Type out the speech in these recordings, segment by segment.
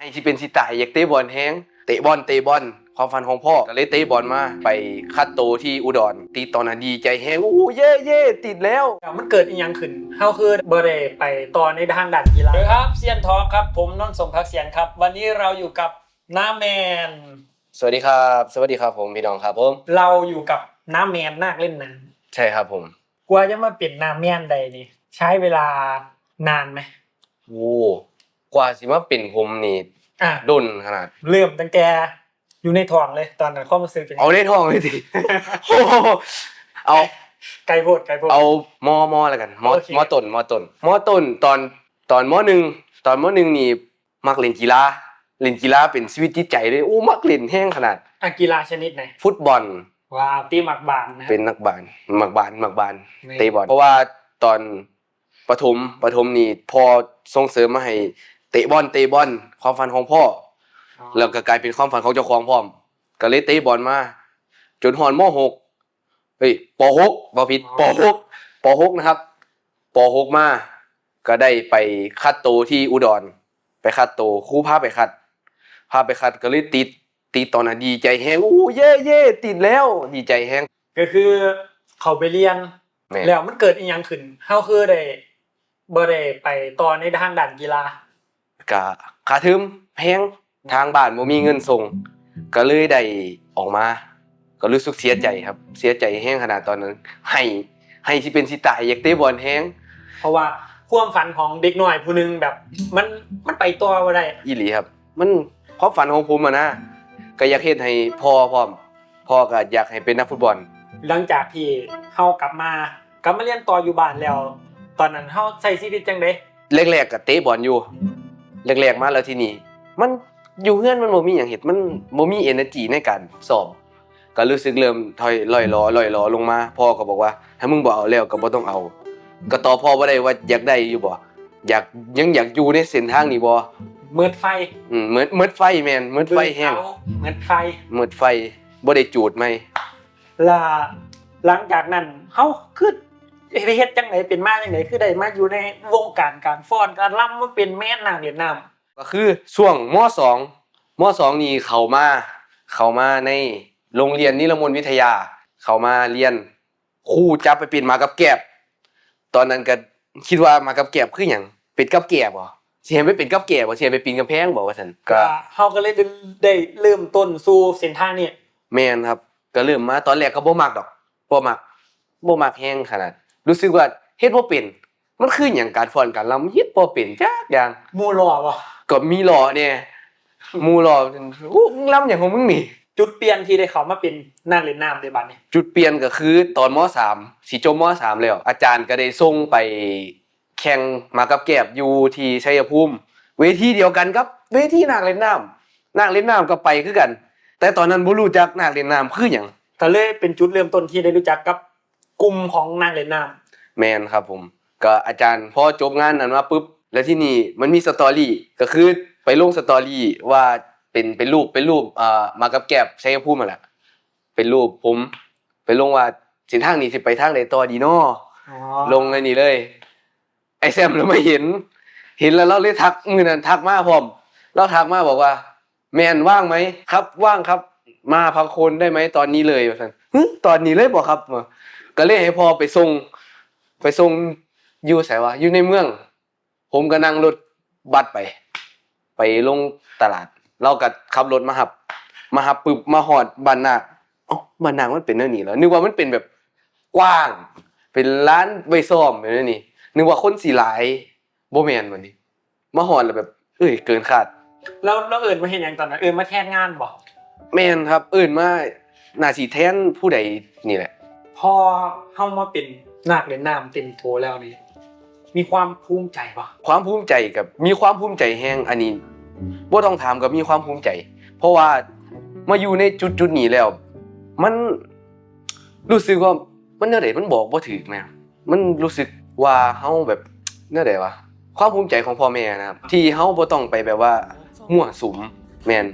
ให้ที่เป็นสิตายอยากเตะบอลแฮงเตะบอลความฝันของพ่อก็เลยเตะบอลมาไปคัดโตที่อุดรตีตอนนั้นดีใจแฮงโอ้เย่ติดแล้วมันเกิดอีหยังขึ้นเฮาคือบ่ได้ไปต่อในทางด้านกีฬาครับเซียนทอล์คครับผมนนท์สมภักดิ์เซียนครับวันนี้เราอยู่กับน้าแมนสวัสดีครับผมพี่น้องครับผมเราอยู่กับน้าแมนนาคเล่นน้ำใช่ครับผมกว่าจะมาเป็นน้าแมนได้นี่ใช้เวลานานไหมโอ้กว่าสิมาเป็นผมนี่ดุนขนาดเริ่มตั้งแต่อยู่ในท้องเลยตอนนั้นความรู้สึกเป็นเอาในท้องเลยทีเอาไกลโพดเอามอแล้วกันมอต้นตอนม.1นี่มักเล่นกีฬาเป็นชีวิตจิตใจเลยโอ้มักเล่นแห้งขนาดกีฬาชนิดไหนฟุตบอลว้าวตีหมักบานนะเป็นนักบาลมักบานเตะบอลเพราะว่าตอนประถมนี่พอส่งเสริมมาให้เตะบอลความฝันของพ่อแล้วก็กลายเป็นความฝันของเจ้าของพร้อมก็เลยเตะบอลมาจนฮอดม.6ป.6บ่ผิดป.6นะครับป.6มาก็ได้ไปคัดโตที่อุดรไปคัดโตครูพาไปคัดก็เลยติดตอนนั้นดีใจแฮงโอ้เย่ติดแล้วดีใจแฮงก็คือเขาไปเรียนแล้วมันเกิดอีหยังขึ้นเฮาคือได้บ่ได้ไปต่อในทางด้านกีฬาก็ค่าเทอมแพงทางบ้านบ่มีเงินส่งก็เลยได้ออกมาก็รู้สึกเสียใจครับเสียใจแฮงขนาดตอนนั้นให้ที่เป็นสิตายอยากเตะบอลแฮงเพราะว่าความฝันของเด็กน้อยผู้นึงแบบมันไปต่อบ่ได้อีหลีครับมันความฝันของผมนะก็อยากเฮ็ดให้พ่อพร้อมพ่อก็อยากให้เป็นนักฟุตบอลหลังจากที่เฮากลับมาเรียนต่ออยู่บ้านแล้วตอนนั้นเฮาใช้ชีวิตจังได๋แรกๆก็เตะบอลอยู่แรกๆมาแล้วทีนี้มันอยู่เฮือนมันบ่มีหยังเฮ็ดมันบ่มี energy ในการซ้อมก็รู้สึกเริ่มถอยลอยล้อลงมาพ่อก็บอกว่าถ้ามึงบ่เอาแล้วก็บ่ต้องเอาก็ตอบพ่อบ่ได้ว่าอยากได้อยู่บ่อยากอยู่ในเส้นทางนี้บ่มืดไฟมืดไฟแม่นมืดไฟแฮงมืดไฟบ่ได้จูดใหม่ล่ะหลังจากนั้นเฮาคือไปเฮ็ดจังได๋เป็นมาจังได๋คือได้มาอยู่ในวงการฟ้อนการรำมาเป็นแม่นางเวียดนามก็คือช่วงม.2 นี่เข้ามาในโรงเรียนนิรมนวิทยาเข้ามาเรียนครูจับไปเป็นหมากับแกบตอนนั้นก็คิดว่าหมากับแกบคือหยังเป็นกับแกบบ่สิให้ไปเป็นกับแกบบ่สิให้ไปปีนกำแพงบ่ว่าซั่นก็เฮาก็เลยได้เริ่มต้นสู่เส้นทางนี้แม่นครับก็เริ่มมาตอนแรกก็บ่มักดอกบ่มักแฮงขนาดรู้สึกว่าเฮ็ดบ่เป็นมันคือหยังการฟ้อนการรำเฮ็ดบ่เป็นจักอย่างหมู่ล้อบ่ก็มีล้อแน่หมู่ล้อโอ้รำหยังของมึงนี่จุดเปลี่ยนที่ได้เข้ามาเป็นนักเล่นน้ำในบัดนี้จุดเปลี่ยนก็คือตอนม.3 สิจบม.3 แล้วอาจารย์ก็ได้ส่งไปแข่งหมากับแกบอยู่ที่ชัยภูมิเวทีเดียวกันครับเวทีนักเล่นน้ำก็ไปคือกันแต่ตอนนั้นบ่รู้จักนักเล่นน้ำคือหยังก็เลยเป็นจุดเริ่มต้นที่ได้รู้จักกับกลุ่มของนักเล่นน้ำแม่นครับผมก็อาจารย์พอจบงานนั้นมาปุ๊บแล้วที่นี่มันมีสตอรี่ก็คือไปลงสตอรี่ว่าเป็นรูปมากับแก็บชัยภูมินั่นแหละเป็นรูปผมไปลงว่าเส้นทางนี้สิไปทางใดต่อดีน้อลงเลยนี่เลยไอ้แซมเราไม่เห็นแล้วเราเลยทักมื้อนั้นทักมาพร้อมเราทักมาบอกว่าแม่นว่างมั้ยครับว่างครับมาพักคนได้มั้ยตอนนี้เลยว่าซั่นตอนนี้เลยบ่ครับก็เลยให้พ่อไปส่งอยู่ไสวะอยู่ในเมืองผมก็นั่งรถบัสไปลงตลาดเราก็ขับรถมาหับปึ๊บมาฮอดบ้านนาคบ้านนาคมันเป็นแนวนี้แล้วนึกว่ามันเป็นแบบกว้างเป็นร้านไว้ซ้อมแบบนี้นึกว่าคนสิหลายบ่แม่นบัดนี้มาฮอดแล้วแบบเกินคาดแล้วเอิ้นมาเฮ็ดหยังตอนนั้นมาแทนงานบ่แม่นครับมาน่าสิแทนผู้ใดนี่แหละพอเฮามาเป็นนักเล่นน้ำเต็มโตแล้วนี่มีความภูมิใจบ่ความภูมิใจกับมีความภูมิใจแฮงอันนี้บ่ต้องถามก็มีความภูมิใจเพราะว่ามาอยู่ในจุดนี้แล้วมันรู้สึกว่ามันแนวใดมันบอกบ่ถูกแม่มันรู้สึกว่าเฮาแบบแนวใดวะความภูมิใจของพ่อแม่นะครับที่เฮาบ่ต้องไปแบบว่ามั่วสุมแม่น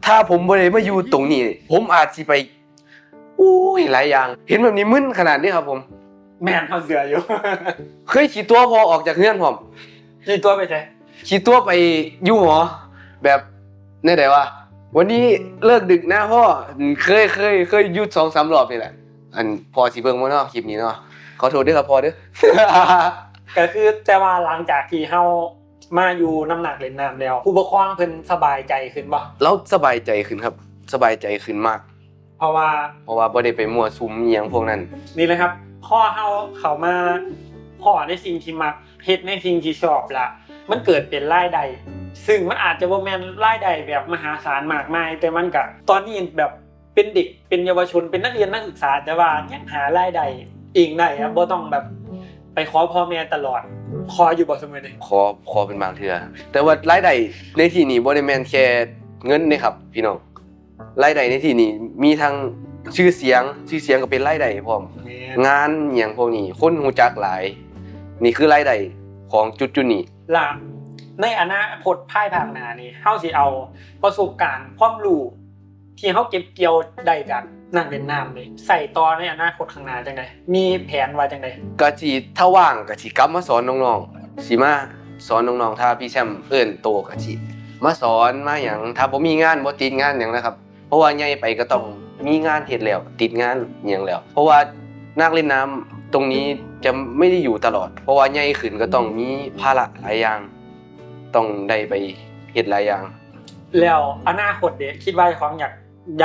ถ้าผมบ่ได้มาอยู่ตรงนี้ผมอาจสิไปหลายอย่างเห็นแบบนี้มึนขนาดนี้ครับผมแม่นเฮาเสืออยู่เคยขี่ตัวพอออกจากเรือนพร้อมขี่ตัวไปไสขี่ตัวไปอยู่หอ แบบนี่ไดวะวันนี้เลิกดึกนะพ่อเคยหยุด2-3 รอบนี่แหละอันพอสิเบิ่งบ่เนาะคลิปนี้เนาะขอโทษด้วยครับพ่อเด้อ ก็คือแต่ว่าหลังจากที่เฮามาอยู่น้ำหนักเล่นน้ำแล้วผู้ปกครองเพิ่นสบายใจขึ้นบ่ แล้วสบายใจขึ้นครับสบายใจขึ้นมาก เพราะว่า บ่ได้ไปมั่วสุมอีหยังพวกนั้น นี่เลยครับพ่อเฮาเข้ามาพ่อในสิ่งที่มักเฮ็ดในสิ่งที่ชอบละมันเกิดเป็นรายได้ซึ่งมันอาจจะบ่แม่นรายได้แบบมหาศาลมากมายแต่มันก็ตอนนี้แบบเป็นเด็กเป็นเยาวชนเป็นนักเรียนนักศึกษาแต่ว่ายังหารายได้เองได้ครับบ่ต้องแบบไปขอพ่อแม่ตลอดขออยู่บ่เสมอเลย ขอเป็นบางเทื่อแต่ว่ารายได้ในที่นี้บ่ได้แม่นแค่เงินนะครับพี่น้องรายได้ในที่นี้มีทั้งชื่อเสียงก็เป็นรายได้พร้อมงานอหย่างพวกนี้คนรู้จักหลายนี่คือรายได้ของจุดนี้ ล่ะในอนาคตภายภาคหน้านี่เฮาสิเอาประสบการณ์ความรู้ที่เฮาเก็บเกี่ยวได้จากนักเล่นน้ำนี่ใส่ต่อในอนาคตข้างหน้าจังไดมีแผนว่าจังได ก็สิถ้าว่างก็สิกลับมาสอนน้องๆสิมาสอนน้องๆถ้าพี่แชมป์เอิ้นโตก็สิมาสอนมาหยังถ้าบ่มีงานบ่ติดงานหยังนะครับเพราะว่าใหญ่ไปก็ต้องมีงานเฮ็ดแล้วติดงานหยังแล้วเพราะว่านักเล่นน้ำตรงนี้จะไม่ได้อยู่ตลอดเพราะว่าใหญ่ขึ้นก็ต้องมีภาระหลายอย่างต้องได้ไปเฮ็ดหลายอย่าง แล้วอนาคตเด้คิดว่าของอย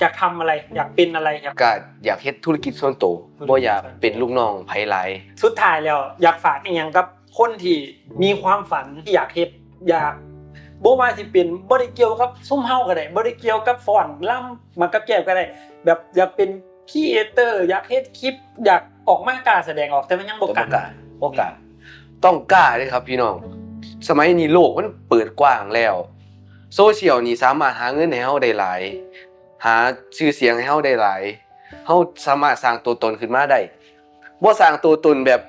ากทำอะไรอยากเป็นอะไรครับ ก็อยากเฮ็ดธุรกิจส่วนตัวบ่อยากเป็นลูกน้องไผหลาย สุดท้ายแล้วอยากฝากอีหยังกับคนที่มีความฝันที่อยากเฮ็ดอยากบ่ว่าสิเป็นบ่ได้เกี่ยวกับซุ่มเฮาก็ได้บ่ได้เกี่ยวกับฟ้อนล่ำมากับแก้วก็ได้แบบอยากเป็นครีเอเตอร์อยากเฮ็ดคลิปอยากออกมากล้าแสดงออกแต่มันยังบ่กล้า บ่กล้าต้องกล้าเด้ครับพี่น้องสมัยนี้โลกมันเปิดกว้างแล้วโซเชียลนี่สามารถหาเงินให้เฮาได้หลายหาชื่อเสียงให้เฮาได้หลายเฮาสามารถสร้างตัวตนขึ้นมาได้บ่สร้างตัวตนแบบ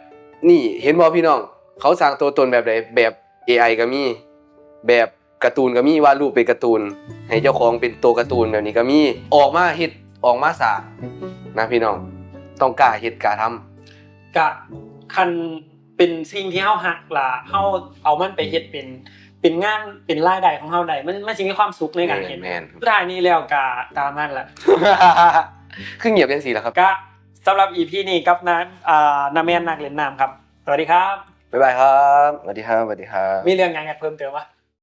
นี่เห็นบ่พี่น้องเขาสร้างตัวตนแบบใดแบบ AI ก็มีแบบการ์ตูนก็มีวาดรูปเป็นการ์ตูนให้เจ้าของเป็นตัวการ์ตูนแบบนี้ก็มีออกมาเฮ็ดออกมาสร้างนะพี่น้องต้องกล้าเฮ็ดกล้าทำ กะคันเป็นสิ่งที่เฮาฮักล่ะเฮาเอามันไปเฮ็ดเป็นงานเป็นรายได้ของเฮาได้มันสิมีความสุขในการเฮ็ด แม่น สุดท้ายนี้แล้วกะตามนั้นล่ะ คือเงียบจังซี่ล่ะครับ กะสำหรับ EP นี้กับนาแมนนักเล่นน้ำครับสวัสดีครับ บ๊ายบายครับสวัสดีครับสวัสดีครับ มีเรื่องหยังอยากเพิ่มเติมปะ